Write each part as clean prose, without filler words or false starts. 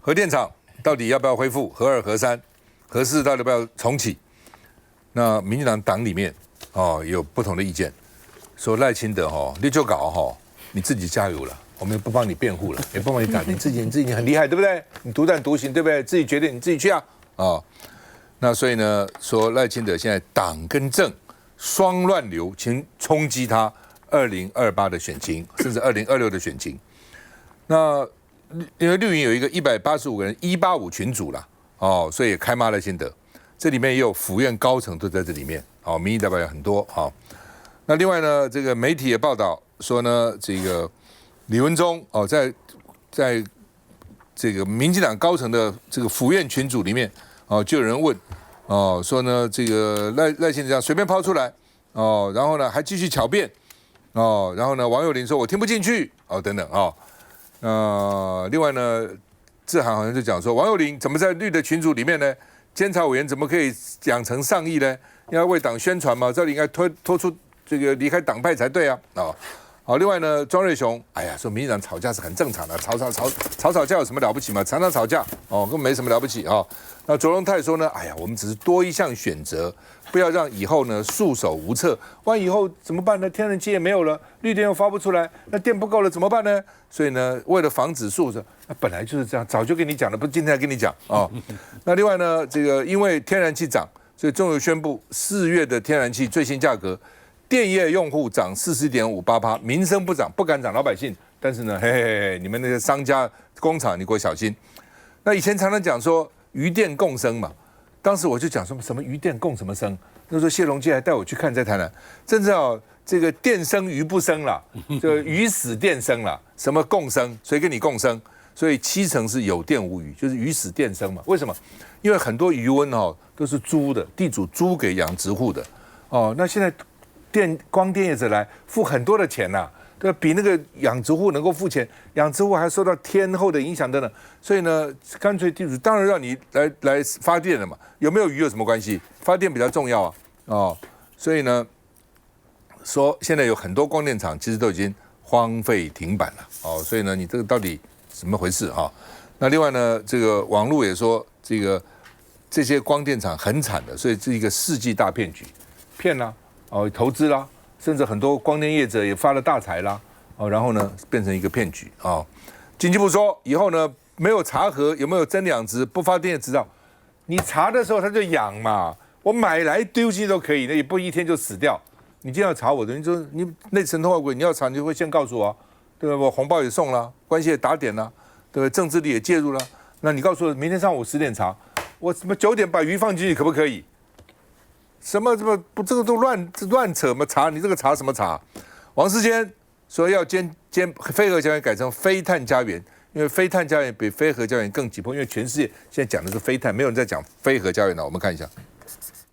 核电厂到底要不要恢复？核二、核三、核四到底要不要重启？那民进党党里面有不同的意见，说赖清德你就搞你自己加油了，我们也不帮你辩护了，也不帮你打，你自己很厉害，对不对？你独断独行，对不对？自己决定，你自己去啊那所以呢，说赖清德现在党跟政双乱流，请冲击他2028的选情，甚至2026的选情。那因为绿营有一个185个人185群组啦，所以也开骂赖清德。这里面也有府院高层都在这里面，民意代表也很多那另外呢，这个媒体也报道说呢，这个李文忠在这个民进党高层的这个府院群组里面就有人问说呢，这个赖清德这样随便抛出来然后呢还继续巧辩然后呢王友霖说我听不进去等等另外呢，志涵好像就讲说，王友霖怎么在绿的群组里面呢？监察委员怎么可以养成上意呢？要为党宣传嘛，这里应该拖出这个离开党派才对啊！好，另外呢，庄瑞雄，说民进党吵架是很正常的，吵架有什么了不起嘛？常常吵架根本没什么了不起那卓荣泰说呢，我们只是多一项选择，不要让以后呢束手无策。万一以后怎么办呢？天然气也没有了，绿电又发不出来，那电不够了怎么办呢？所以呢，为了防止束手，那本来就是这样，早就跟你讲了，不是今天才跟你讲那另外呢，这个因为天然气涨，所以中油宣布4月的天然气最新价格，电业用户涨40.58%，民生不涨，不敢涨老百姓。但是呢，你们那些商家工厂，你给我小心。那以前常常讲说余电共生嘛，当时我就讲说什么余电共什么生？那时候谢龙介还带我去看，在台南，真正这个电生余不生啦，这个余死电生啦，什么共生？谁跟你共生？所以70%是有电无余，就是余死电生嘛。为什么？因为很多余温都是租的，地主租给养殖户的那现在光电业者来付很多的钱呐对吧？比那个养殖户能够付钱，养殖户还受到天候的影响等等，所以呢，干脆地主当然让你来发电了嘛，有没有鱼有什么关系？发电比较重要所以呢，说现在有很多光电厂其实都已经荒废停摆了所以呢，你这个到底怎么回事那另外呢，这个网络也说这些光电厂很惨的，所以是一个世纪大骗局，骗啦投资啦。甚至很多光电业者也发了大财啦，然后呢变成一个骗局经济部说以后呢没有查核有没有真养殖，不发电业执照，你查的时候他就养嘛，我买来丢弃都可以，那也不一天就死掉。你今天要查我的，你说你内神通外鬼，你要查你就会先告诉我对吧？我红包也送了，关系也打点了，对不对？政治力也介入了，那你告诉我明天上午10点查，我什么9点把鱼放进去可不可以？什么不这个都乱扯嘛？查你这个查什么查？王世坚说要兼非核家园改成非碳家园，因为非碳家园比非核家园更急迫，因为全世界现在讲的是非碳，没有人在讲非核家园了。我们看一下，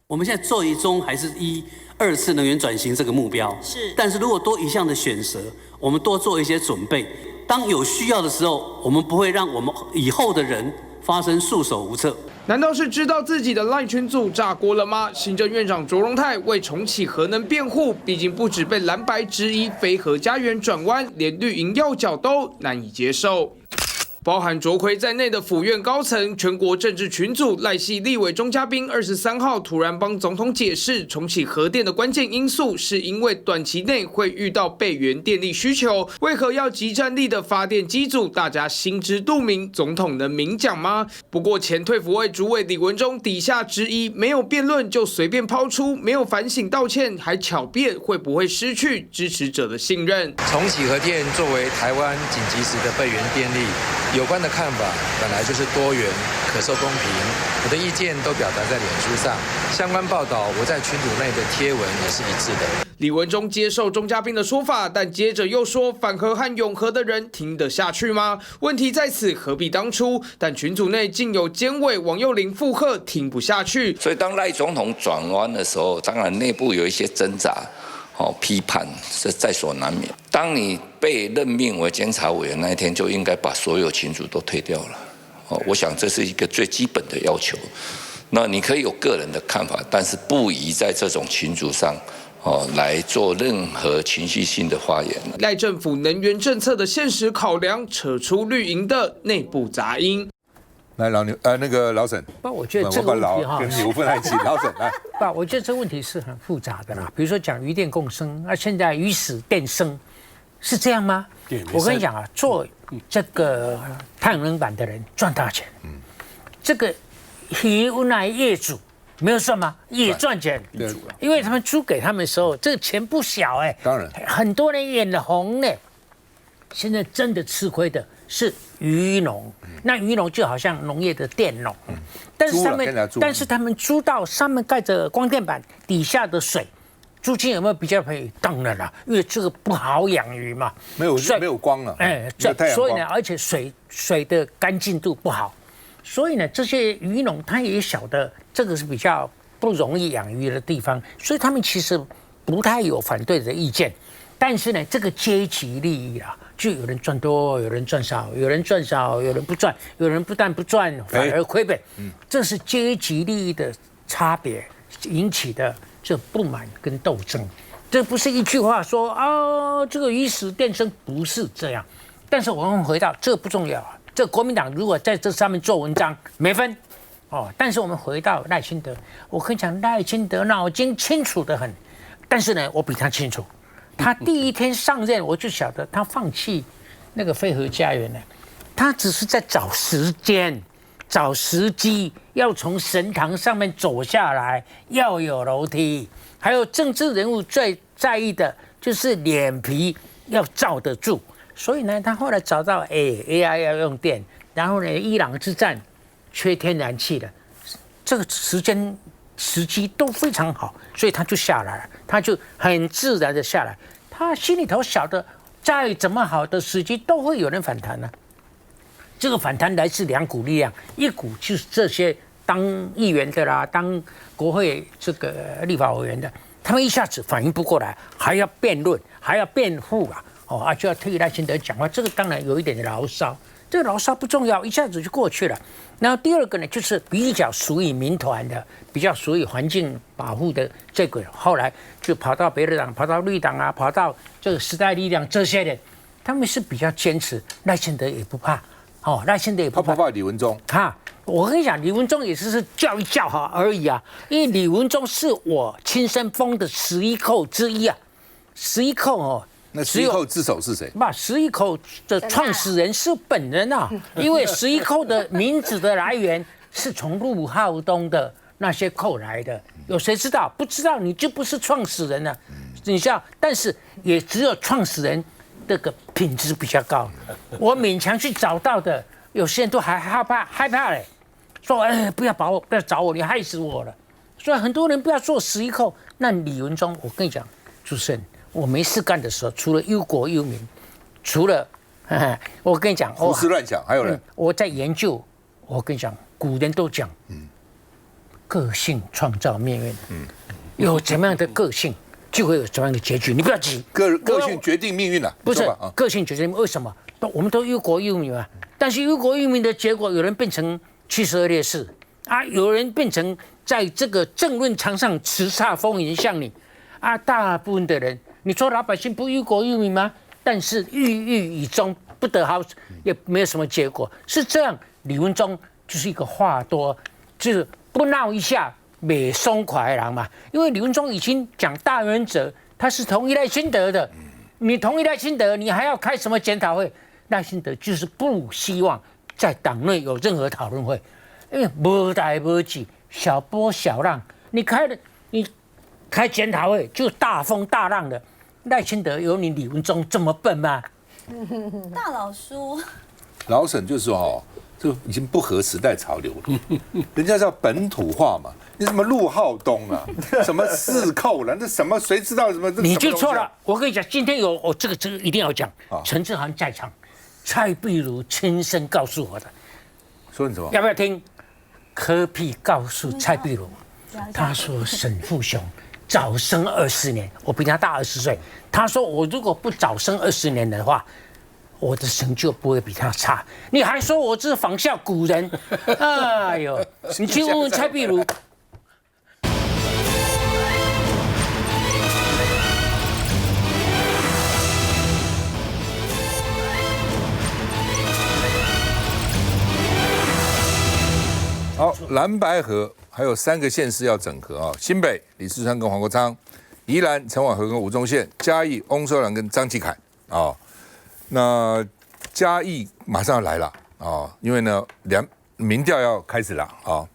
我们现在最终还是依2次能源转型这个目标，但是如果多一项的选择，我们多做一些准备，当有需要的时候，我们不会让我们以后的人发生束手无策。难道是知道自己的赖群组炸锅了吗？行政院长卓荣泰为重启核能辩护，毕竟不止被蓝白质疑非核家园转弯，连绿营要角都难以接受。包含卓奎在内的府院高层、全国政治群组赖系立委钟嘉宾23号突然帮总统解释，重启核电的关键因素是因为短期内会遇到备援电力需求。为何要集战力的发电机组，大家心知肚明，总统能明讲吗？不过前退辅会主委李文忠底下质疑，没有辩论就随便抛出，没有反省道歉，还巧辩，会不会失去支持者的信任？重启核电作为台湾紧急时的备援电力。有关的看法本来就是多元、可受公平，我的意见都表达在脸书上，相关报道我在群组内的贴文也是一致的。李文忠接受钟嘉宾的说法，但接着又说反核和永和的人听得下去吗？问题在此，何必当初？但群组内竟有监委王佑霖附和，听不下去。所以当赖总统转弯的时候，当然内部有一些挣扎。批判是在所难免。当你被任命为监察委员那一天，就应该把所有群组都退掉了。我想这是一个最基本的要求。那你可以有个人的看法，但是不宜在这种群组上来做任何情绪性的发言。赖政府能源政策的现实考量，扯出绿营的内部杂音。来那个老沈，不，我觉得这个问题哈，跟牛分在一起，老沈来。不，我觉得这个问题是很复杂的啦。比如说讲鱼电共生，那现在鱼死电生，是这样吗？我跟你讲啊，做这个太阳能板的人赚大钱，这个鱼奶业主没有算吗？也赚钱，因为他们租给他们的时候，这个钱不小哎，当然，很多人眼红呢。现在真的吃亏的是渔农，那渔农就好像农业的佃农，但是他们租到上面盖着光电板，底下的水，租金有没有比较便宜？当然了，因为这个不好养鱼嘛，没有光了，所以呢，而且水的干净度不好，所以呢，这些渔农他也晓得这个是比较不容易养鱼的地方，所以他们其实不太有反对的意见，但是呢，这个阶级利益啊。就有人赚多，有人赚少，有人赚少，有人不赚，有人不但不赚，反而亏本。这是阶级利益的差别引起的这不满跟斗争。这不是一句话说啊，这个鱼死电生，不是这样。但是我们回到这不重要啊。这国民党如果在这上面做文章，没分哦。但是我们回到赖清德，我跟你讲，赖清德脑筋清楚得很，但是呢，我比他清楚。他第一天上任，我就晓得他放弃那个飞鹤家园了，他只是在找时间、找时机，要从神堂上面走下来，要有楼梯。还有政治人物最在意的就是脸皮要罩得住，所以呢，他后来找到AI 要用电，然后呢，伊朗之战缺天然气的，这个时机都非常好，所以他就下来了，他就很自然的下来。他心里头晓得，再怎么好的时机都会有人反弹呢。这个反弹来自两股力量，一股就是这些当议员的啦，当国会这个立法委员的，他们一下子反应不过来，还要辩论，还要辩护啊，就要替赖清德讲话，这个当然有一点牢骚。这个牢骚不重要，一下子就过去了。然后第二个呢，就是比较属于民团的，比较属于环境保护的这个，后来就跑到别的党，跑到绿党啊，跑到这个时代力量这些人，他们是比较坚持，赖清德也不怕，赖清德也不怕。怕李文忠？我跟你讲，李文忠也是叫一叫好而已啊，因为李文忠是我亲身封的11寇之一啊，11寇那11寇之首是谁？不，11寇的创始人是本人啊，因为11寇的名字的来源是从陆浩东的那些寇来的，有谁知道？不知道你就不是创始人了，你知道？但是也只有创始人这个品质比较高，我勉强去找到的，有些人都还害怕嘞，说不要找我，你害死我了。所以很多人不要做11寇。那李文忠，我跟你讲，主持人。我没事干的时候，除了忧国忧民，除了我跟你讲，胡思乱想，还有人我在研究。我跟你讲，古人都讲，个性创造命运，有怎么样的个性，就会有怎么样的结局。你不要急，个性决定命运了，不是个性决定命运？为什么？我们都忧国忧民嘛，但是忧国忧民的结果，有人变成72烈士啊，有人变成在这个政论场上叱咤风云像你啊，大部分的人。你说老百姓不忧国忧民吗？但是郁以终，不得好，也没有什么结果。是这样，李文忠就是一个话多，就是不闹一下没松快的人嘛。因为李文忠已经讲大原则，他是同意赖清德的。你同意赖清德，你还要开什么检讨会？赖清德就是不希望在党内有任何讨论会，因为没大没小，小波小浪，你开检讨会就大风大浪的。赖清德有你李文忠这么笨吗？大老叔，老沈就是说这已经不合时代潮流了。人家叫本土化嘛，你什么陆浩东啊，什么4寇了，那什么谁知道什么？你就错了。我跟你讲，今天有这个一定要讲。陈志涵在场，蔡壁如亲身告诉我的。说你什么？要不要听？柯 P 告诉蔡壁如，他说沈富雄。早生20年，我比他大20岁。他说我如果不早生20年的话，我的成就不会比他差。你还说我这是仿效古人？哎呦，你去问问蔡壁如。蓝白合还有3个县市要整合啊，新北李四川跟黄国昌，宜兰陈婉和跟吴宗宪，嘉义翁寿良跟张启凯啊。那嘉义马上要来了啊，因为呢民调要开始了啊。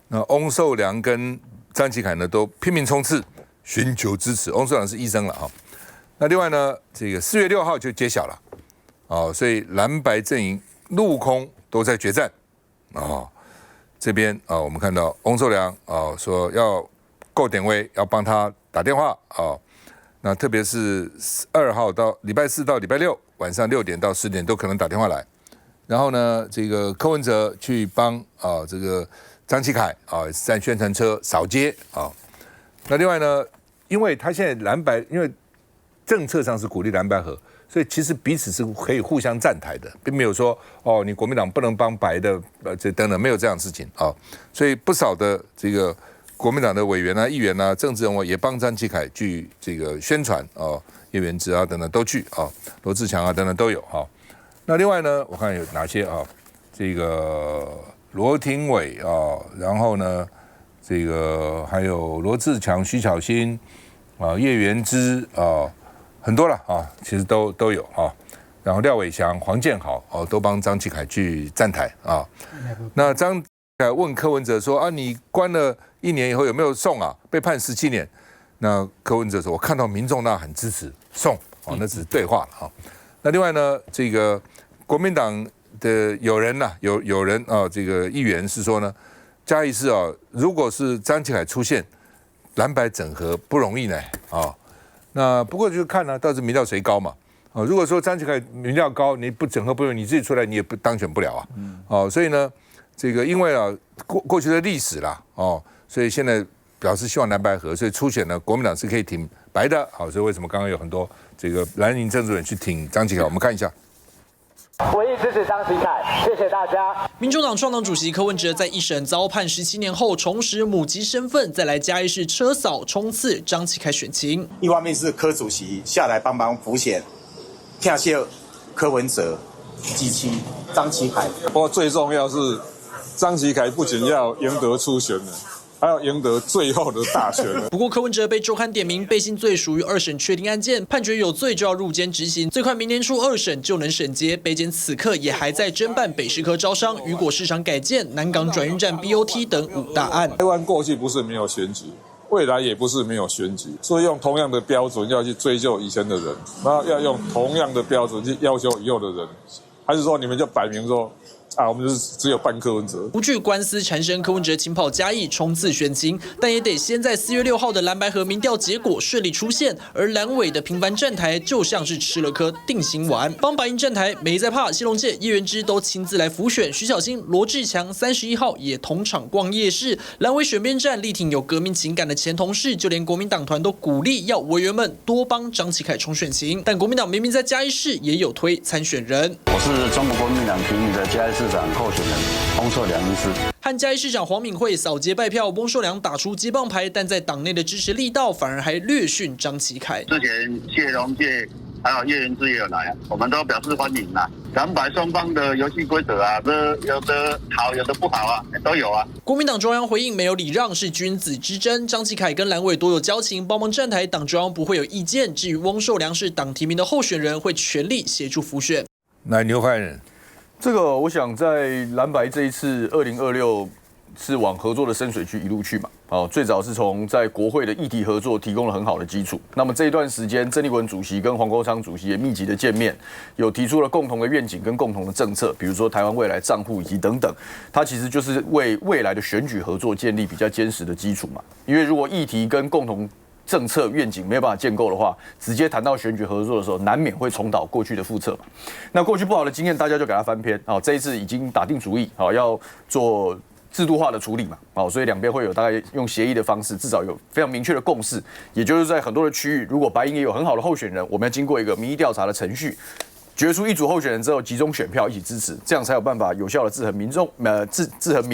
那翁寿良跟张启凯呢都拼命冲刺，寻求支持。翁寿良是医生了啊。那另外呢，这个4月6号就揭晓了啊，所以蓝白阵营陆空都在决战啊。这边啊，我们看到翁寿良啊说要够典韦，要帮他打电话啊。那特别是2号到礼拜4到礼拜6晚上6点到10点都可能打电话来。然后呢，这个柯文哲去帮啊这个张启凯啊在宣传车扫街啊。那另外呢，因为他现在蓝白，因为政策上是鼓励蓝白合。所以其实彼此是可以互相站台的，并没有说哦，你国民党不能帮白的，这等等，没有这样的事情啊。所以不少的这个国民党的委员啊、议员啊、政治人物也帮张启凯去这个宣传啊，叶元之啊等等都去啊，罗志强啊等等都有哈。那另外呢，我看有哪些啊？这个罗廷伟啊，然后呢，这个还有罗志强、徐巧芯啊、叶元之啊。很多了啊，其实都有啊。然后廖伟翔、黄建豪哦，都帮张启凯去站台啊。那张启凯问柯文哲说啊，你关了1年以后有没有送啊？被判17年。那柯文哲说，我看到民众呐喊支持送哦，那只是对话了啊。那另外呢，这个国民党的有人呐，有人啊，这个议员是说呢，嘉义市啊，如果是张启凯出现，蓝白整合不容易呢啊。那不过就是看呢，到底民调谁高嘛？哦，如果说张启凯民调高，你不整合不用你自己出来，你也不当选不了啊。哦，所以呢，这个因为啊过去的历史啦，哦，所以现在表示希望蓝白合，所以初选呢，国民党是可以挺白的。好，所以为什么刚刚有很多这个蓝营政治人去挺张启凯？我们看一下。我亦支持张启凯，谢谢大家。民众党创党主席柯文哲在一审遭判17年后，重拾母鸡身份，再来嘉义市车扫冲刺张启凯选情。一方面是柯主席下来帮忙辅选，听谢柯文哲及其张启凯。不过最重要是张启凯不仅要赢得初选了，还要赢得最后的大选了。不过柯文哲被周刊点名背信罪属于2审确定案件，判决有罪就要入监执行，最快明年初2审就能审结。北检此刻也还在侦办北市科招商、雨果市场改建、南港转运站 BOT 等5大案。台湾过去不是没有选举，未来也不是没有选举，所以用同样的标准要去追究以前的人，然后要用同样的标准去要求以后的人，还是说你们就摆明说？我们就是只有半柯文哲。不惧官司缠身，柯文哲亲跑嘉义冲刺选情，但也得先在4月6号的蓝白合民调结果顺利出现。而蓝委的频繁站台，就像是吃了颗定心丸。帮白营站台没在怕，西龙介、叶元之都亲自来辅选。徐巧芯、罗志强31号也同场逛夜市。蓝委选边站力挺有革命情感的前同事，就连国民党团都鼓励要委员们多帮张启凯冲选情。但国民党明明在嘉义市也有推参选人。我是中国国民党提名的嘉义市长候选人翁寿良医师。和嘉义市长黄敏惠扫街拜票，翁寿良打出接棒牌，但在党内的支持力道反而还略逊张启凯。之前谢龙介还有叶元之也有来啊，我们都表示欢迎啦。蓝白双方的游戏规则啊，有的好，有的不好啊，都有啊。国民党中央回应没有礼让，是君子之争。张启凯跟蓝委多有交情，帮忙站台，党中央不会有意见。至于翁寿良是党提名的候选人，会全力协助辅选。来，牛派人。这个我想在蓝白这一次2026是往合作的深水区一路去嘛，最早是从在国会的议题合作提供了很好的基础。那么这一段时间，郑丽文主席跟黄国昌主席也密集的见面，有提出了共同的愿景跟共同的政策，比如说台湾未来账户以及等等，它其实就是为未来的选举合作建立比较坚实的基础嘛。因为如果议题跟共同政策愿景没有办法建构的话，直接谈到选举合作的时候，难免会重蹈过去的覆辙嘛。那过去不好的经验，大家就给他翻篇。这一次已经打定主意，要做制度化的处理嘛。所以两边会有大概用协议的方式，至少有非常明确的共识。也就是在很多的区域，如果白营也有很好的候选人，我们要经过一个民意调查的程序，决出一组候选人之后，集中选票一起支持，这样才有办法有效的制衡民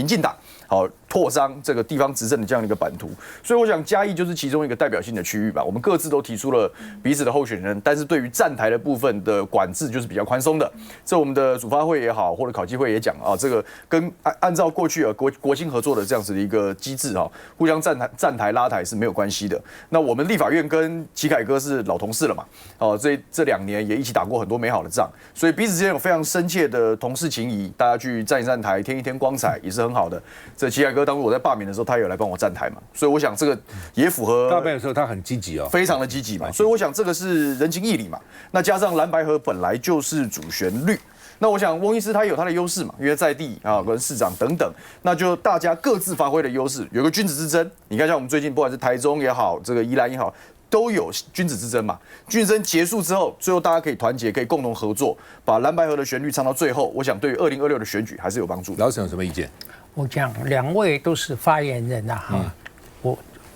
进党，好扩张这个地方执政的这样的一个版图。所以我想嘉义就是其中一个代表性的区域吧。我们各自都提出了彼此的候选人，但是对于站台的部分的管制就是比较宽松的。这我们的主发会也好，或者考纪会也讲啊，这个跟按照过去国青合作的这样子的一个机制啊，互相站台拉台是没有关系的。那我们立法院跟齐凯哥是老同事了嘛，哦，这2年也一起打过很多美好的仗，所以彼此之间有非常深切的同事情谊，大家去站一站台，添一添光彩也是很好的。这齐凯哥当初我在罢免的时候，他也有来帮我站台嘛，所以我想这个也符合。大败的时候他很积极哦，非常的积极嘛，所以我想这个是人情义理嘛。那加上蓝白合本来就是主旋律。那我想翁医师他也有他的优势嘛，因为在地啊跟市长等等，那就大家各自发挥的优势，有个君子之争。你看像我们最近不管是台中也好，这个宜兰也好，都有君子之争嘛。君子之争结束之后，最后大家可以团结，可以共同合作，把蓝白合的旋律唱到最后。我想对于2026的选举还是有帮助。老沈有什么意见？我讲2位都是发言人呐，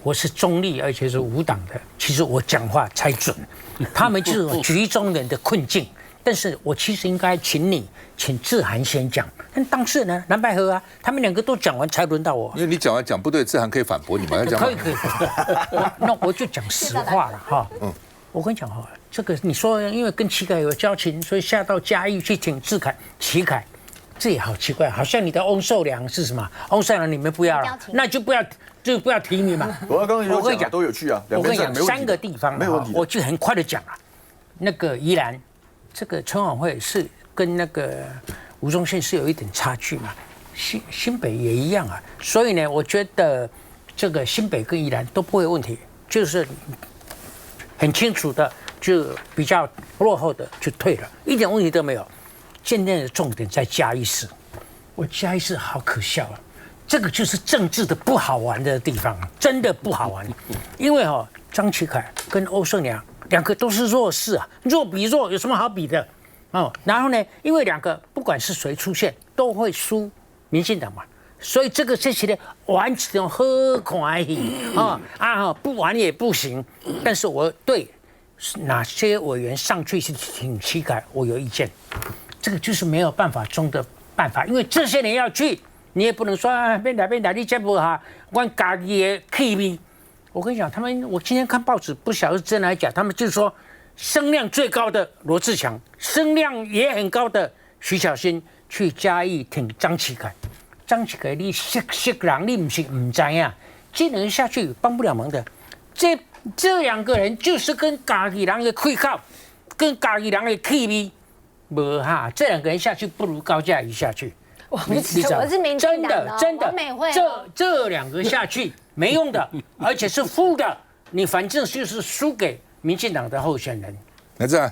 我是中立而且是无党的，其实我讲话才准，他们就是局中人的困境。但是我其实应该请志涵先讲，但当事人呢，蓝白合啊，他们2个都讲完才轮到我。因为你讲完讲不对，志涵可以反驳你嘛？可以。那我就讲实话了哈。我跟你讲哈，这个你说因为跟齐凯有交情，所以下到嘉义去挺齐凯，这也好奇怪，好像你的翁寿良是什么？翁寿良你们不要了，那就不要提你嘛。我刚刚跟你讲都有去啊，我跟你讲3个地方，没有问题，我就很快的讲了。那个宜兰。这个春晚会是跟那个吴宗宪是有一点差距嘛，新北也一样啊，所以呢，我觉得这个新北跟宜兰都不会有问题，就是很清楚的，就比较落后的就退了，一点问题都没有。现在的重点在嘉义市，我嘉义市好可笑啊，这个就是政治的不好玩的地方，真的不好玩，因为张启凯跟欧胜良。2个都是弱势啊，弱比弱有什么好比的？然后呢，因为2个不管是谁出现，都会输民进党嘛，所以这些的玩起来喝看而已不玩也不行。但是我对哪些委员上去是挺齐凯，我有意见。这个就是没有办法中的办法，因为这些人要去，你也不能说边来，你这不哈，我家己的气味。我跟你讲，我今天看报纸，不晓得是真还是假，他们就是说，声量最高的罗志强，声量也很高的徐小新去嘉义挺张启凯。张启凯，你识人，你不是唔知啊？这人下去帮不了忙的。这2个人就是跟家己人的气口，跟家己人的气味，无哈。这2个人下去不如高嘉瑜下去。我是民进党的，真的，美会这2个下去没用的，而且是负的，你反正就是输给民进党的候选人。来这。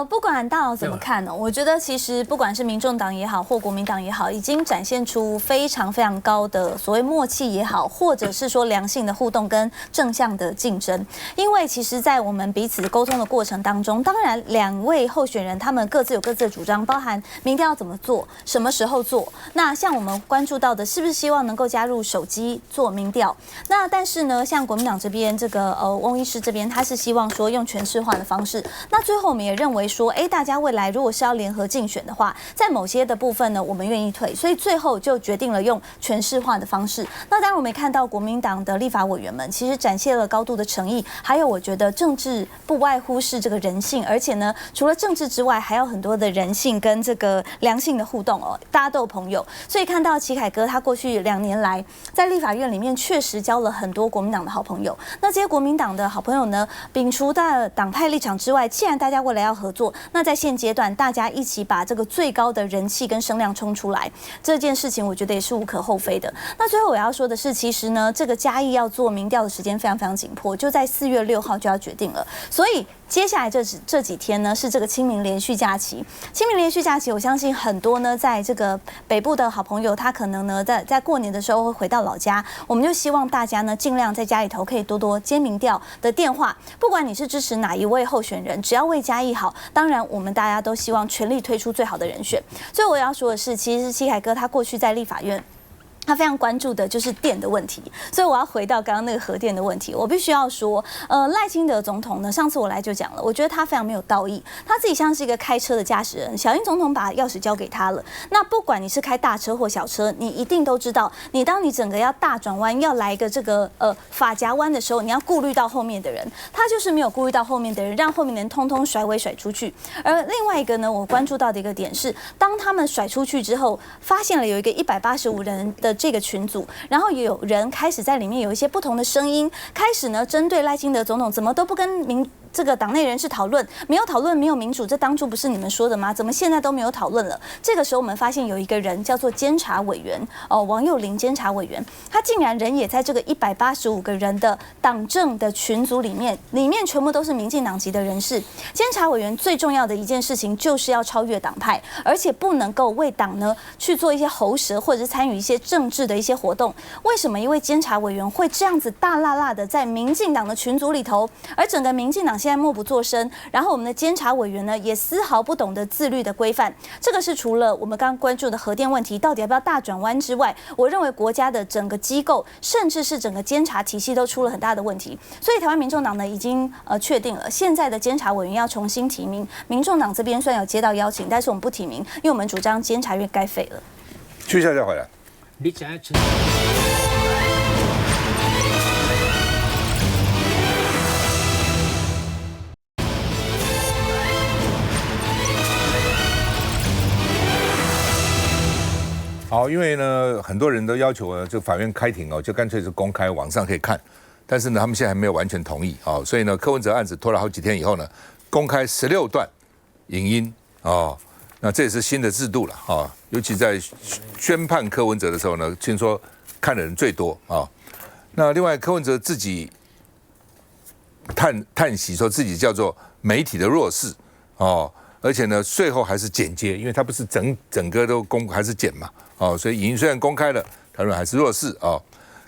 不管大佬怎么看呢？我觉得其实不管是民众党也好，或国民党也好，已经展现出非常非常高的所谓默契也好，或者是说良性的互动跟正向的竞争。因为其实，在我们彼此沟通的过程当中，当然2位候选人他们各自有各自的主张，包含民调要怎么做，什么时候做。那像我们关注到的，是不是希望能够加入手机做民调？那但是呢，像国民党这边这个翁医师这边，他是希望说用全市化的方式。那最后我们也认为说，大家未来如果是要联合竞选的话，在某些的部分呢，我们愿意退，所以最后就决定了用全市化的方式。那当然，我们也看到国民党的立法委员们其实展现了高度的诚意，还有我觉得政治不外乎是这个人性，而且呢，除了政治之外，还有很多的人性跟这个良性的互动哦，大家都有朋友。所以看到齐凯哥他过去2年来在立法院里面确实交了很多国民党的好朋友。那这些国民党的好朋友呢，摒除的党派立场之外，既然大家未来要合作，那在现阶段，大家一起把这个最高的人气跟声量冲出来，这件事情我觉得也是无可厚非的。那最后我要说的是，其实呢，这个嘉义要做民调的时间非常非常紧迫，就在4月6号就要决定了，所以。接下来这几天呢，是这个清明连续假期。清明连续假期，我相信很多呢，在这个北部的好朋友，他可能呢，在过年的时候会回到老家。我们就希望大家呢，尽量在家里头可以多多接民调的电话。不管你是支持哪一位候选人，只要为嘉义好，当然我们大家都希望全力推出最好的人选。所以我要说的是，其实齐凯哥他过去在立法院。他非常关注的就是电的问题，所以我要回到刚刚那个核电的问题。我必须要说，赖清德总统呢，上次我来就讲了，我觉得他非常没有道义，他自己像是一个开车的驾驶人，小英总统把钥匙交给他了。那不管你是开大车或小车，你一定都知道，当你整个要大转弯，要来一个这个发夹弯的时候，你要顾虑到后面的人，他就是没有顾虑到后面的人，让后面的人通通甩尾甩出去。而另外一个呢，我关注到的一个点是，当他们甩出去之后，发现了有一个185人的这个群组，然后有人开始在里面有一些不同的声音，开始呢针对赖清德总统怎么都不跟这个党内人士讨论，没有讨论，没有民主，这当初不是你们说的吗？怎么现在都没有讨论了？这个时候我们发现有一个人叫做监察委员王佑霖监察委员，他竟然人也在这个185个人的党政的群组里面全部都是民进党籍的人士。监察委员最重要的一件事情就是要超越党派，而且不能够为党呢去做一些喉舌，或者是参与一些政治的一些活动。为什么一位监察委员会这样子大辣辣的在民进党的群组里头，而整个民进党现在默不作声，然后我们的监察委员呢也丝毫不懂得自律的规范。这个是除了我们刚刚关注的核电问题到底要不要大转弯之外，我认为国家的整个机构甚至是整个监察体系都出了很大的问题。所以台湾民众党呢已经确定了，现在的监察委员要重新提名。民众党这边虽然有接到邀请，但是我们不提名，因为我们主张监察院该废了。去一下再回来。你讲要吃。好，因为呢，很多人都要求呢，就法院开庭就干脆是公开，网上可以看。但是呢，他们现在还没有完全同意所以呢，柯文哲案子拖了好几天以后呢，公开16段影音那这也是新的制度了尤其在宣判柯文哲的时候呢，听说看的人最多那另外，柯文哲自己叹息说自己叫做媒体的弱势而且呢，税后还是剪接，因为他不是整个都还是剪嘛所以影音虽然公开了，他认为还是弱势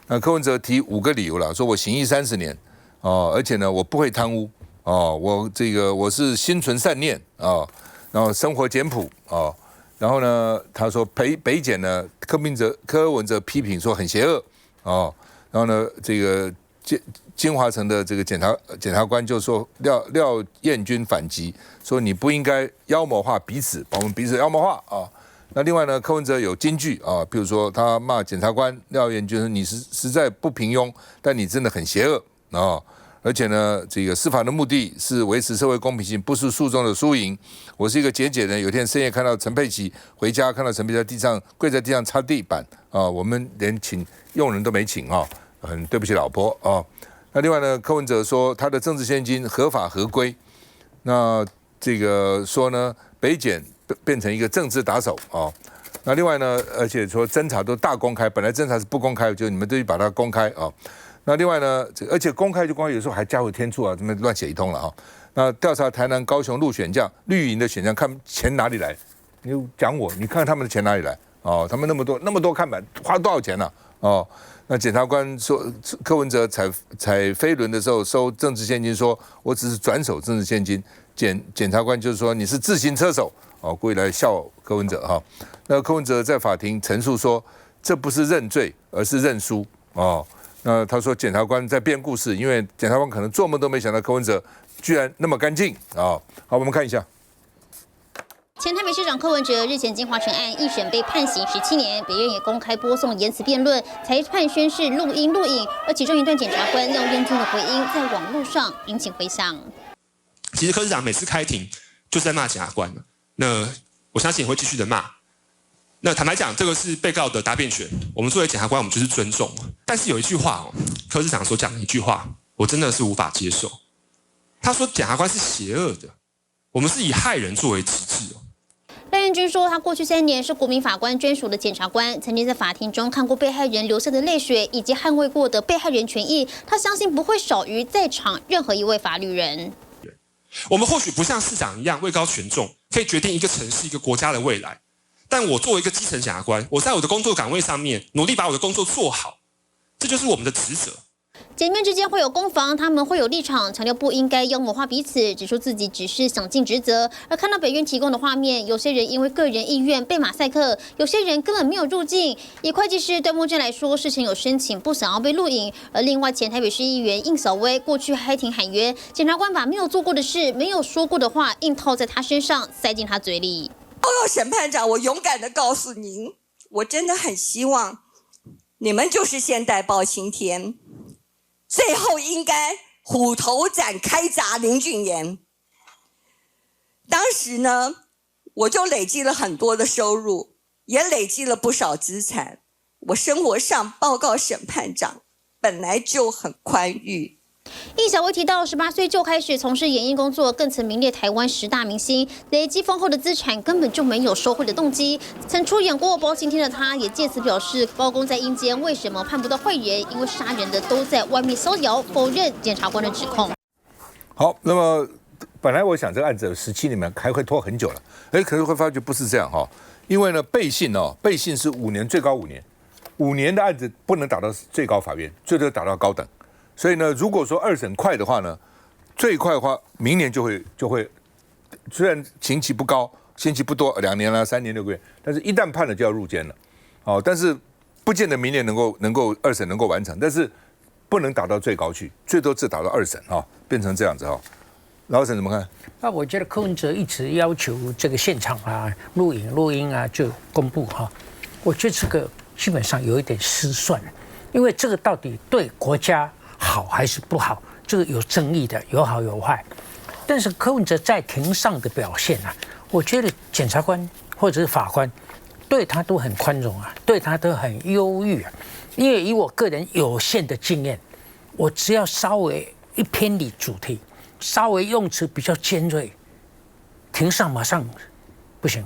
那柯文哲提5个理由了，说我行医30年而且呢，我不会贪污我是心存善念然后生活简朴然后呢，他说北检呢，柯文哲批评说很邪恶然后呢，这个金华城的这个检察官就说廖燕君反击说你不应该妖魔化彼此，把我们彼此妖魔化那另外呢，柯文哲有金句比如说他骂检察官廖燕君说你实在不平庸，但你真的很邪恶而且呢，这个司法的目的是维持社会公平性，不是诉讼的输赢。我是一个节俭人，有天深夜看到陈佩琪回家，看到陈佩琪在地上跪在地上擦地板我们连请佣人都没请很对不起老婆那另外呢，柯文哲说他的政治现金合法合规，那这个说呢，北检变成一个政治打手那另外呢，而且说侦查都大公开，本来侦查是不公开，就你们都去把它公开那另外呢，而且公开就公开，有时候还加有天助怎么乱写一通了那调查台南、高雄选将绿营的选将，看钱哪里来？你讲我，你看看他们的钱哪里来他们那么多看板，花多少钱呢那检察官说，柯文哲踩飞轮的时候收政治现金，说我只是转手政治现金。检察官就是说你是自行车手故意来笑柯文哲那柯文哲在法庭陈述说，这不是认罪，而是认输那他说检察官在编故事，因为检察官可能做梦都没想到柯文哲居然那么干净好，我们看一下。前台北市长柯文哲日前金华城案一审被判刑17年，北院也公开播送言辞辩论、裁判宣誓录音录影，而其中一段检察官廖燕君的回音在网络上引起回响。其实柯市长每次开庭就是在骂检察官，那我相信也会继续的骂。那坦白讲，这个是被告的答辩权，我们作为检察官，我们就是尊重。但是有一句话柯市长所讲的一句话，我真的是无法接受。他说检察官是邪恶的，我们是以害人作为旗帜廖燕君说，他过去3年是国民法官专属的检察官，曾经在法庭中看过被害人流下的泪水，以及捍卫过的被害人权益。他相信不会少于在场任何一位法律人。我们或许不像市长一样位高权重，可以决定一个城市、一个国家的未来。但我作为一个基层检察官，我在我的工作岗位上面努力把我的工作做好，这就是我们的职责。姐妹之间会有攻防，他们会有立场，强调不应该妖魔化彼此，指出自己只是想尽职责。而看到北院提供的画面，有些人因为个人意愿被马赛克，有些人根本没有入境。以会计师段木正来说，事前有申请，不想要被录影。而另外前台北市议员应晓薇过去开庭喊冤，检察官把没有做过的事、没有说过的话硬套在他身上，塞进他嘴里。报告审判长，我勇敢地告诉您，我真的很希望你们就是现代包青天。最后应该虎头斩开闸林俊彦。当时呢，我就累积了很多的收入，也累积了不少资产。我生活上报告审判长本来就很宽裕。应晓薇提到，18岁就开始从事演艺工作，更曾名列台湾10大明星，累积丰厚的资产，根本就没有收贿的动机。曾出演过包青天的他，也借此表示，包公在阴间为什么判不到坏人？因为杀人的都在外面逍遥，否认检察官的指控。好，那么本来我想这个案子17年还会拖很久了，可是会发觉不是这样哈，因为呢背信是5年，最高5年，5年的案子不能打到最高法院，最多打到高等。所以呢，如果说2审快的话呢，最快的话明年就会，虽然刑期不高，刑期不多，2年啦、3年6个月，但是一旦判了就要入监了，但是不见得明年能够2审能够完成，但是不能打到最高去，最多只打到2审变成这样子老沈怎么看？那我觉得柯文哲一直要求这个现场录音就公布我觉得这个基本上有一点失算，因为这个到底对国家好还是不好，这个有争议的，有好有坏。但是柯文哲在庭上的表现我觉得检察官或者是法官对他都很宽容对他都很优裕因为以我个人有限的经验，我只要稍微一偏离主题，稍微用词比较尖锐，庭上马上不行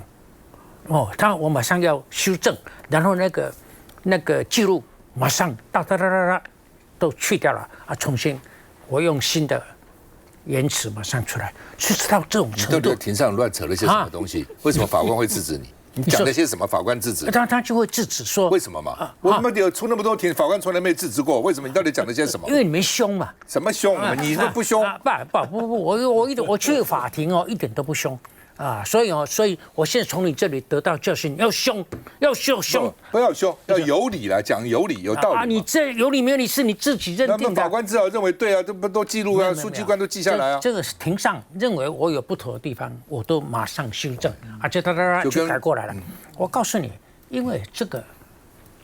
我马上要修正，然后那个记录马上都去掉了重新我用新的言辞马上出来，是到这种程度。你到底庭上乱扯了些什么东西？为什么法官会制止你？你讲了些什么？法官制止？他就会制止说为什么嘛？我们有出那么多庭，法官从来没制止过，为什么？你到底讲了些什么？因为你们凶嘛。什么凶？你都不凶？不，我去法庭一点都不凶。所以我现在从你这里得到教训，要凶，不要凶，要有理来讲，有理有道理。你这有理没有理是你自己认定的。法官只好认为对这不都记录书记官都记下来这个是庭上认为我有不妥的地方，我都马上修正，就改过来了。我告诉你，因为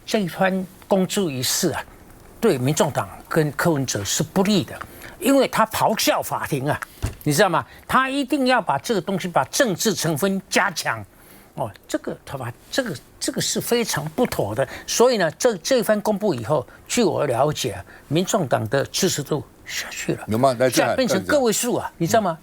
这一番公诸于世对民众党跟柯文哲是不利的，因为他咆哮法庭你知道吗？他一定要把这个东西把政治成分加强，这个是非常不妥的。所以呢，这一番公布以后，据我了解，民众党的支持度下去了，有吗？现在变成个位数你知道吗？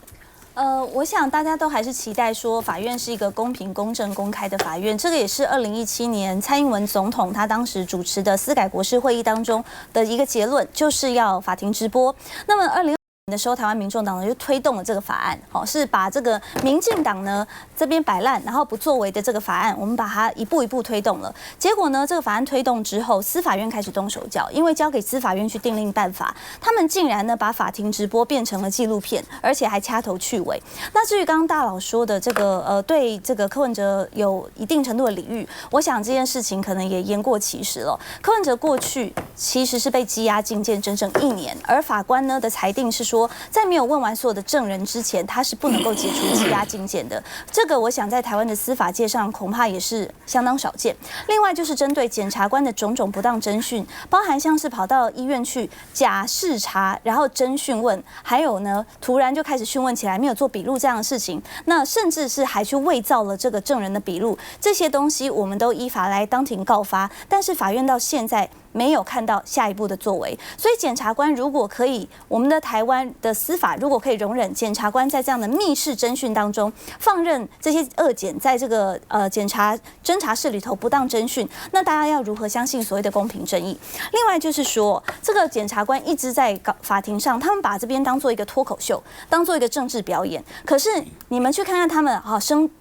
我想大家都还是期待说，法院是一个公平、公正、公开的法院。这个也是2017年蔡英文总统他当时主持的司改国是会议当中的一个结论，就是要法庭直播。那么2020年的时候，台湾民众党呢就推动了这个法案，是把这个民进党呢这边摆烂，然后不作为的这个法案，我们把它一步一步推动了。结果呢，这个法案推动之后，司法院开始动手脚，因为交给司法院去订立办法，他们竟然呢把法庭直播变成了纪录片，而且还掐头去尾。那至于刚刚大佬说的这个对这个柯文哲有一定程度的礼遇，我想这件事情可能也言过其实了。柯文哲过去其实是被羁押禁见整整1年，而法官呢的裁定是说，在没有问完所有的证人之前，他是不能够解除羁押禁见的。这个我想在台湾的司法界上恐怕也是相当少见。另外就是针对检察官的种种不当侦讯，包含像是跑到医院去假视察，然后侦讯问，还有呢突然就开始讯问起来，没有做笔录这样的事情，那甚至是还去伪造了这个证人的笔录，这些东西我们都依法来当庭告发，但是法院到现在没有看到下一步的作为。所以检察官如果可以，我们的台湾的司法如果可以容忍检察官在这样的密室侦讯当中放任这些恶检在这个侦查室里头不当侦讯，那大家要如何相信所谓的公平正义？另外就是说，这个检察官一直在法庭上，他们把这边当做一个脱口秀，当做一个政治表演。可是你们去看看他们，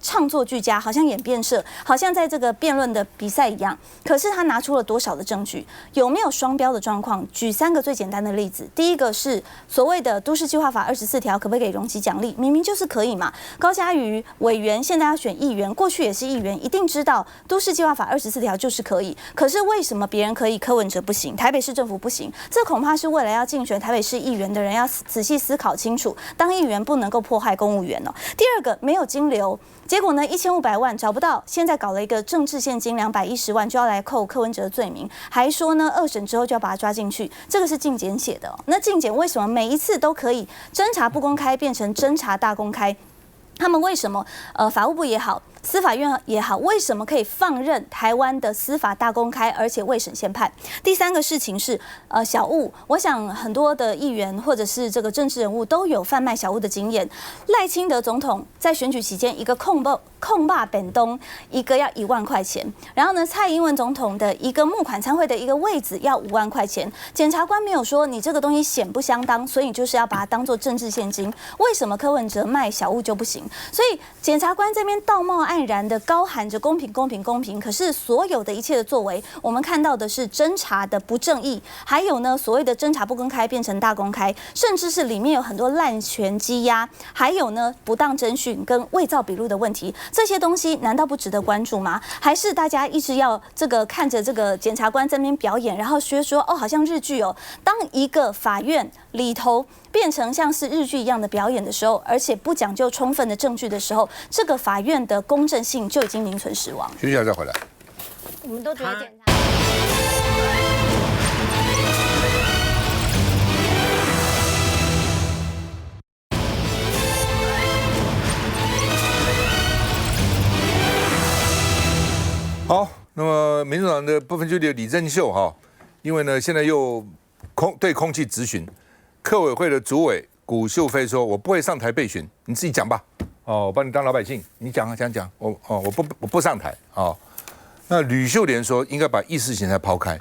唱作俱佳，好像演辩社，好像在这个辩论的比赛一样。可是他拿出了多少的证据？有没有双标的状况？举3个最简单的例子。第一个是所谓的都市计划法24条，可不可以给容积奖励？明明就是可以嘛。高嘉瑜委员现在要选议员，过去也是议员，一定知道都市计划法24条就是可以。可是为什么别人可以，柯文哲不行，台北市政府不行？这恐怕是未来要竞选台北市议员的人要仔细思考清楚，当议员不能够迫害公务员哦。第二个，没有金流。结果呢，1500万找不到，现在搞了一个政治现金210万，就要来扣柯文哲的罪名，还说呢2审之后就要把他抓进去，这个是进检写的。那进检为什么每一次都可以侦查不公开变成侦查大公开？他们为什么法务部也好，司法院也好，为什么可以放任台湾的司法大公开，而且未审先判？第3个事情是小物，我想很多的议员或者是这个政治人物都有贩卖小物的经验。赖清德总统在选举期间，一个控霸本东，一个要1万块钱，然后呢，蔡英文总统的一个募款参会的一个位子要5万块钱，检察官没有说你这个东西显不相当，所以你就是要把它当作政治现金。为什么柯文哲卖小物就不行？所以检察官这边道貌岸然的高喊着公平公平公平，可是所有的一切的作为，我们看到的是侦查的不正义，还有呢所谓的侦查不公开变成大公开，甚至是里面有很多滥权羁押，还有呢不当侦讯跟伪造笔录的问题，这些东西难道不值得关注吗？还是大家一直要这个看着这个检察官在那边表演，然后说哦好像日剧哦，当一个法院里头变成像是日剧一样的表演的时候，而且不讲究充分的证据的时候，这个法院的公正性就已经名存实亡。休息一下再回来。我们都觉得检察。好，那么民主党的不分区的李正秀哈，因为呢现在又对空气质询，客委会的主委古秀飞说：“我不会上台备询，你自己讲吧。哦，我把你当老百姓，你讲啊讲，我不上台哦。”那吕秀莲说应该把意识形态抛开，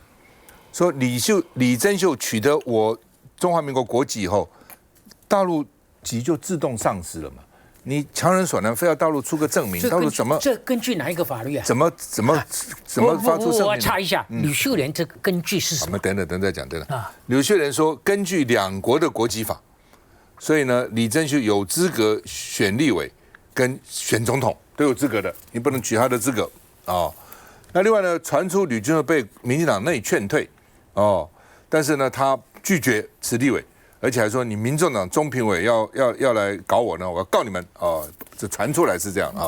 说李正秀取得我中华民国国籍以后，大陆籍就自动丧失了嘛。你强人所难，非要大陆出个证明，大陆怎么？这根据哪一个法律啊？怎么发出声明？我查一下，吕秀莲这个根据是什么？等等讲。吕秀莲说，根据2国的国籍法，所以呢，李正秀有资格选立委跟选总统都有资格的，你不能取他的资格哦。那另外呢，传出吕正秀被民进党内劝退哦，但是呢，他拒绝辞立委。而且还说你民众党中评委要来搞我呢，我要告你们啊！这传出来是这样啊。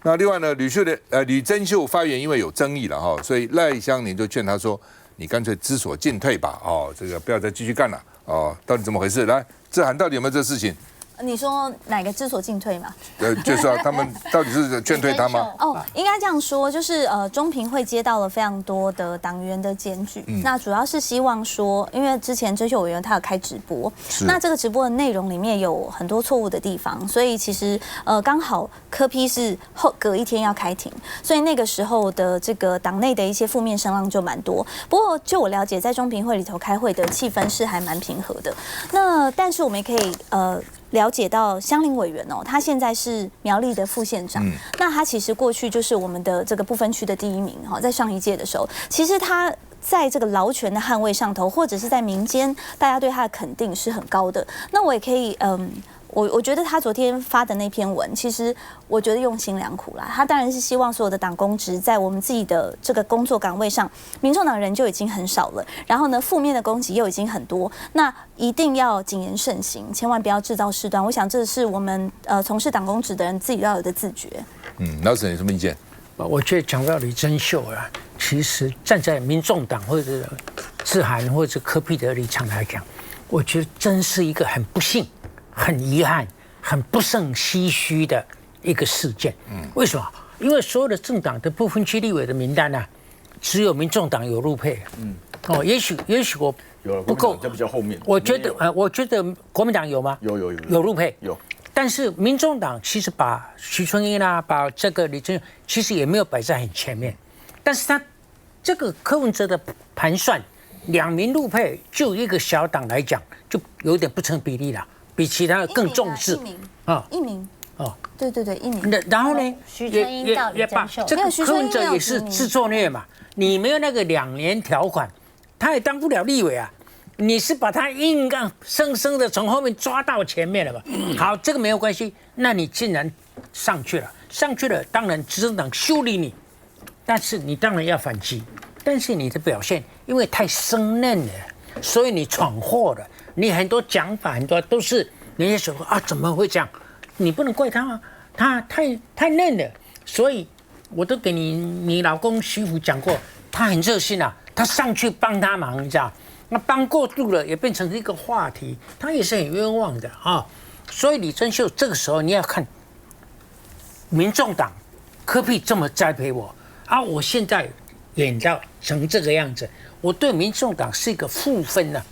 那另外呢，吕正秀发言因为有争议了哈，所以赖香伶就劝他说：“你干脆知所进退吧，哦，这个不要再继续干了哦。”到底怎么回事？来，志涵到底有没有这事情？你说哪个知所进退嘛？就是说他们到底是劝退他吗？哦，应该这样说，就是中评会接到了非常多的党员的检举，那主要是希望说，因为之前追秀委员他有开直播，那这个直播的内容里面有很多错误的地方，所以其实刚好柯 P 是隔一天要开庭，所以那个时候的这个党内的一些负面声浪就蛮多。不过就我了解，在中评会里头开会的气氛是还蛮平和的。那但是我们也可以了解到香伶委员哦，他现在是苗栗的副县长，那他其实过去就是我们的这个不分区的第1名哈，在上一届的时候，其实他在这个劳权的捍卫上头，或者是在民间，大家对他的肯定是很高的。那我也可以我觉得他昨天发的那篇文，其实我觉得用心良苦啦。他当然是希望所有的党公职在我们自己的这个工作岗位上，民众党人就已经很少了，然后呢，负面的攻击又已经很多，那一定要谨言慎行，千万不要制造事端。我想这是我们从事党公职的人自己要有的自觉。老沈有什么意见？我觉得讲到李正秀啊，其实站在民众党或者志涵或者柯 P 的立场来讲，我觉得真是一个很不幸、很遗憾、很不胜唏嘘的一个事件。为什么？因为所有的政党的不分区立委的名单啊，只有民众党有入配。也许我不够，在比较后面。我觉得国民党有吗？有入配。有。但是民众党其实把徐春英啊，把这个李正秀，其实也没有摆在很前面。但是他这个柯文哲的盘算，2名入配就一个小党来讲，就有点不成比例了，比其他的更重视。1名。对1名。然后呢，徐春英到李正秀，这个柯文哲也是自作孽嘛，你没有那个2年条款，他也当不了立委啊。你是把他硬生生的从后面抓到前面了吧？好，这个没有关系。那你既然上去了，当然执政党修理你，但是你当然要反击。但是你的表现因为太生嫩了，所以你闯祸了。你很多讲法很多都是人家说啊，怎么会这样？你不能怪他啊，他太嫩了。所以我都给你老公媳妇讲过，他很热心啊，他上去帮他忙，你知道。那帮过度了，也变成一个话题，他也是很冤枉的啊。所以李珍秀这个时候你要看，民众党柯 P 这么栽培我啊，我现在演到成这个样子，我对民众党是一个负分啊。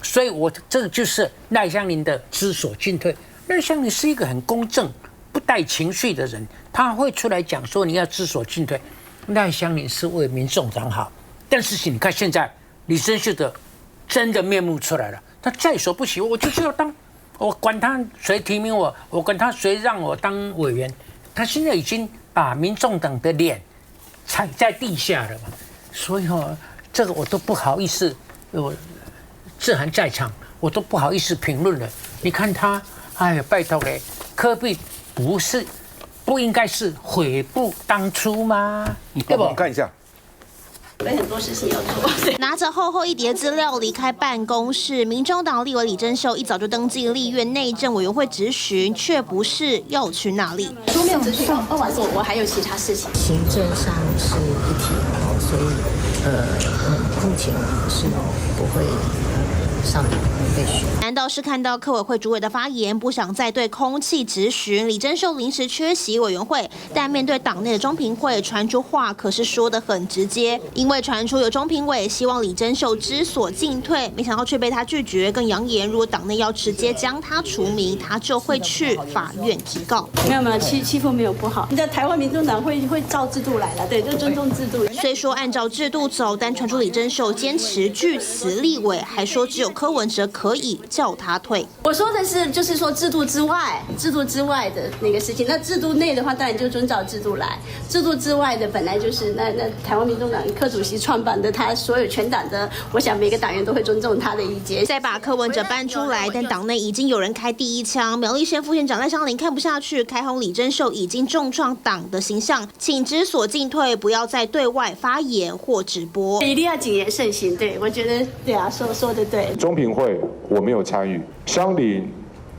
所以我这个就是赖香伶的知所进退。赖香伶是一个很公正、不带情绪的人，他会出来讲说你要知所进退。赖香伶是为民众党好，但是你看现在李珍秀的真的面目出来了，他在所不惜，我就是要当，我管他谁提名我，我管他谁让我当委员，他现在已经把民众党的脸踩在地下了嘛，所以这个我都不好意思，我志涵在场，我都不好意思评论了。你看他，哎呀，拜托嘞，柯 P 不应该是悔不当初吗？对不？我们看一下。有很多事情要做。拿着厚厚一叠资料离开办公室，民众党立委李珍秀一早就登记立院内政委员会质询，却不是要去哪里。书面咨询完之后，我还有其他事情。行政上是一体，所以目前是不会上备询。难道是看到柯委会主委的发言，不想再对空气质询？李珍秀临时缺席委员会，但面对党内的中评会传出话，可是说得很直接，因为传出有中评委希望李珍秀知所进退，没想到却被他拒绝，更扬言如果党内要直接将他除名，他就会去法院提告。没有欺负没有不好，你在台湾民众党会照制度来了，对，就尊重制度。虽说按照制度走，但传出李珍秀坚持据此立委，还说只有柯文哲可以叫他退。我说的是，就是说制度之外的那个事情。那制度内的话，当然就遵照制度来；制度之外的，本来就是那台湾民众党柯主席创办的，他所有全党的，我想每个党员都会尊重他的意见。再把柯文哲搬出来，但党内已经有人开第一枪。苗栗县副县长赖香伶看不下去，开轰李珍秀已经重创党的形象，请知所进退，不要再对外发言或直播。一定要谨言慎行。对，我觉得对啊，说的对。中评会我没有参与，香伶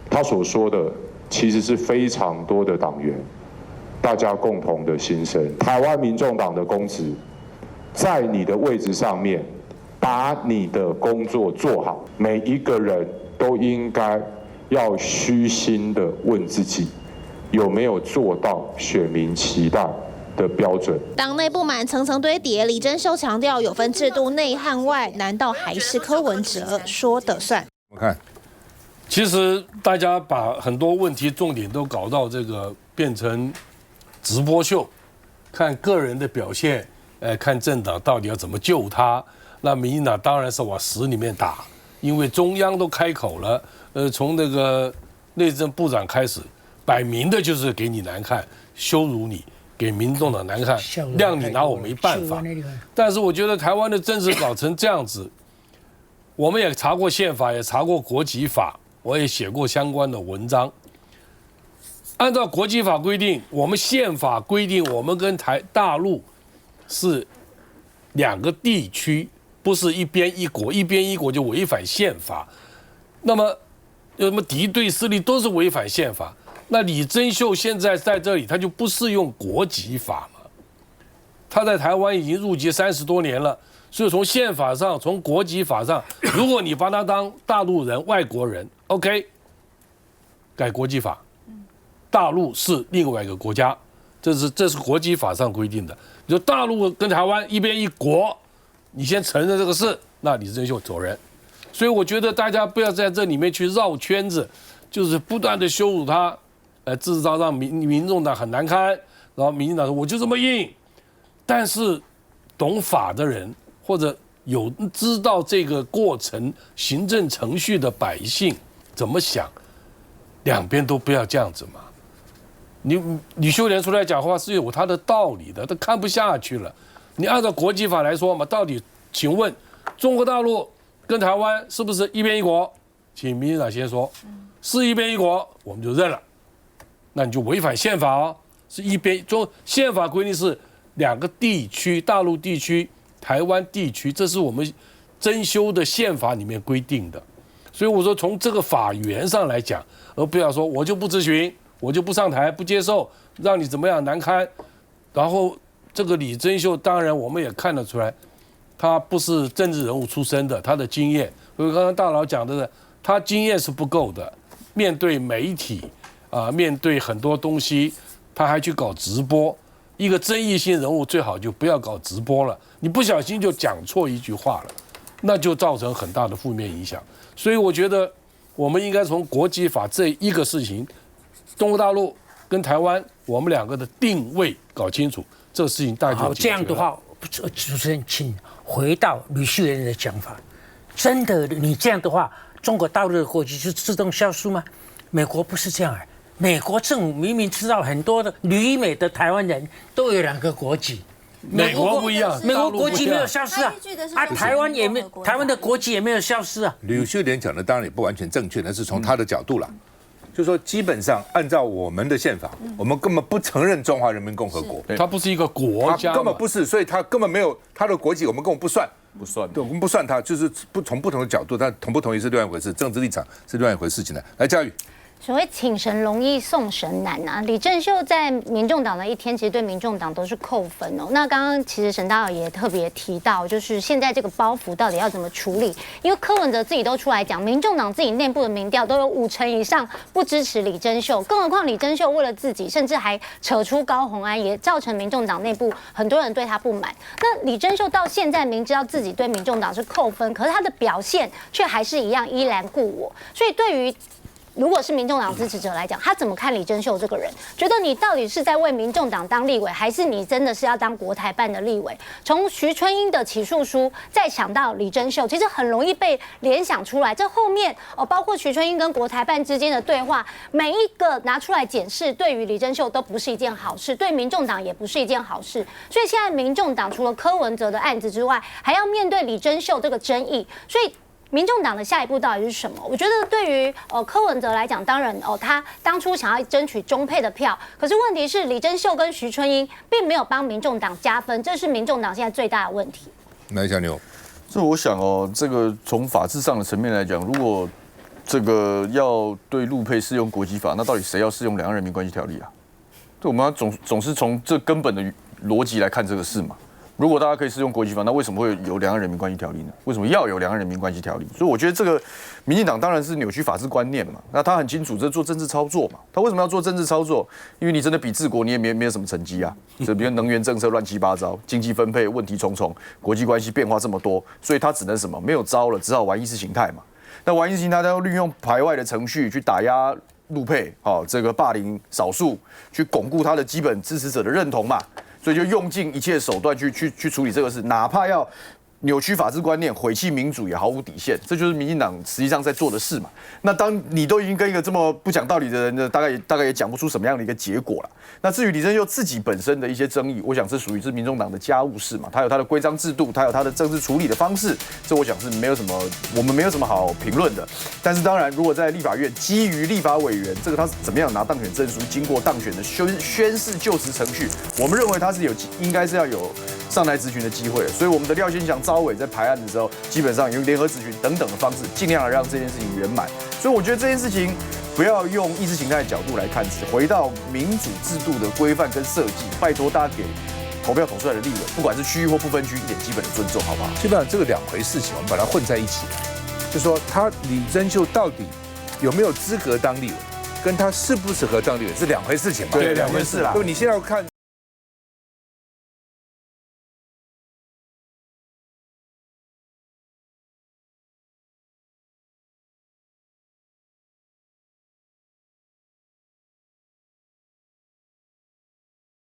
他所说的其实是非常多的党员大家共同的心声。台湾民众党的公职，在你的位置上面，把你的工作做好，每一个人都应该要虚心的问自己，有没有做到选民期待的标准。党内不满层层堆叠，李珍秀强调有分制度内和外，难道还是柯文哲说的算？我看，其实大家把很多问题重点都搞到这个变成直播秀，看个人的表现，看政党到底要怎么救他。那民进党当然是往死里面打，因为中央都开口了，从那个内政部长开始，摆明的就是给你难看，羞辱你。给民众党难看，让你拿我没办法。但是我觉得台湾的政治搞成这样子，我们也查过宪法，也查过国籍法，我也写过相关的文章。按照国际法规定，我们宪法规定，我们跟大陆是两个地区，不是一边一国，一边一国就违反宪法。那么有什么敌对势力都是违反宪法。那李珍秀现在在这里，他就不适用国籍法嘛？他在台湾已经入籍30多年了，所以从宪法上、从国籍法上，如果你把他当大陆人、外国人 ，OK， 改国籍法，大陆是另外一个国家，这是国籍法上规定的。你说大陆跟台湾一边一国，你先承认这个事，那李珍秀走人。所以我觉得大家不要在这里面去绕圈子，就是不断的羞辱他。制造让民众党很难堪，然后民进党说我就这么硬，但是懂法的人或者有知道这个过程行政程序的百姓怎么想，两边都不要这样子嘛。李秀莲出来讲话是有他的道理的，他看不下去了。你按照国际法来说嘛，到底请问中国大陆跟台湾是不是一边一国？请民进党先说，是一边一国，我们就认了。那你就违反宪法哦，是一边宪法规定是2个地区，大陆地区、台湾地区，这是我们增修的宪法里面规定的。所以我说从这个法源上来讲，而不要说我就不咨询，我就不上台，不接受，让你怎么样难堪。然后这个李珍秀，当然我们也看得出来，他不是政治人物出身的，他的经验，所以刚刚大佬讲的，他经验是不够的。面对媒体面对很多东西，他还去搞直播。一个争议性人物最好就不要搞直播了，你不小心就讲错一句话了，那就造成很大的负面影响。所以我觉得我们应该从国际法这一个事情，中国大陆跟台湾我们2个的定位搞清楚，这个事情大家就解决了。这样的话，主持人请回到吕秀莲的讲法，真的你这样的话，中国大陆的国籍就自动消失吗？美国不是这样美国政府明明知道很多的旅美的台湾人都有2个国籍，美国不一样，美国国籍没有消失台湾也没，台湾的国籍也没有消失吕秀莲讲的当然也不完全正确，但是从他的角度啦，就是说基本上按照我们的宪法，我们根本不承认中华人民共和国，它不是一个国家，根本不是，所以他根本没有他的国籍，我们根本不算。对，我们不算他，就是从不同的角度，但同不同意是另外一回事，政治立场是另外一回事情的。来，嘉宇。所谓请神容易送神难啊！李正秀在民众党的一天，其实对民众党都是扣分哦。那刚刚其实沈大佬也特别提到，就是现在这个包袱到底要怎么处理？因为柯文哲自己都出来讲，民众党自己内部的民调都有50%以上不支持李正秀，更何况李正秀为了自己，甚至还扯出高虹安，也造成民众党内部很多人对他不满。那李正秀到现在明知道自己对民众党是扣分，可是他的表现却还是一样依然故我，所以对于如果是民众党支持者来讲，他怎么看李珍秀这个人？觉得你到底是在为民众党当立委，还是你真的是要当国台办的立委？从徐春英的起诉书，再想到李珍秀，其实很容易被联想出来。这后面包括徐春英跟国台办之间的对话，每一个拿出来检视，对于李珍秀都不是一件好事，对民众党也不是一件好事。所以现在民众党除了柯文哲的案子之外，还要面对李珍秀这个争议，所以民众党的下一步到底是什么？我觉得对于柯文哲来讲，当然他当初想要争取中配的票，可是问题是李珍秀跟徐春英并没有帮民众党加分，这是民众党现在最大的问题。来，小牛，这我想这个从法制上的层面来讲，如果这个要对陆配适用国籍法，那到底谁要适用《两岸人民关系条例》啊？对，我们要总是从这根本的逻辑来看这个事嘛。如果大家可以适用国籍法，那为什么会有《两岸人民关系条例》呢？为什么要有《两岸人民关系条例》？所以我觉得这个民进党当然是扭曲法治观念嘛。那他很清楚，这是做政治操作嘛。他为什么要做政治操作？因为你真的比治国你也没有什么成绩啊。这比如能源政策乱七八糟，经济分配问题重重，国际关系变化这么多，所以他只能什么？没有招了，只好玩意识形态嘛。那玩意识形态，他要利用排外的程序去打压陆配，这个霸凌少数，去巩固他的基本支持者的认同嘛。所以就用尽一切手段去处理这个事，哪怕要扭曲法治观念、毁弃民主也毫无底线，这就是民进党实际上在做的事嘛。那当你都已经跟一个这么不讲道理的人呢，大概也讲不出什么样的一个结果了。那至于李珍秀自己本身的一些争议，我想是属于是民众党的家务事嘛，他有他的规章制度，他有他的政治处理的方式，这我想是没有什么，我们没有什么好评论的。但是当然，如果在立法院基于立法委员这个他是怎么样拿当选证书，经过当选的宣誓就职程序，我们认为他是应该是要有上台质询的机会的。所以我们的廖先祥、招委在排案的时候，基本上用联合质询等等的方式，尽量的让这件事情圆满。所以我觉得这件事情不要用意识形态的角度来看，回到民主制度的规范跟设计，拜托大家给投票投出来的立委，不管是区域或不分区，一点基本的尊重，好不好？基本上这个两回事情，我们把它混在一起来，就说他李珍秀到底有没有资格当立委，跟他适不适合当立委是两回事情嘛？对，两回事啦。因为你现在要看。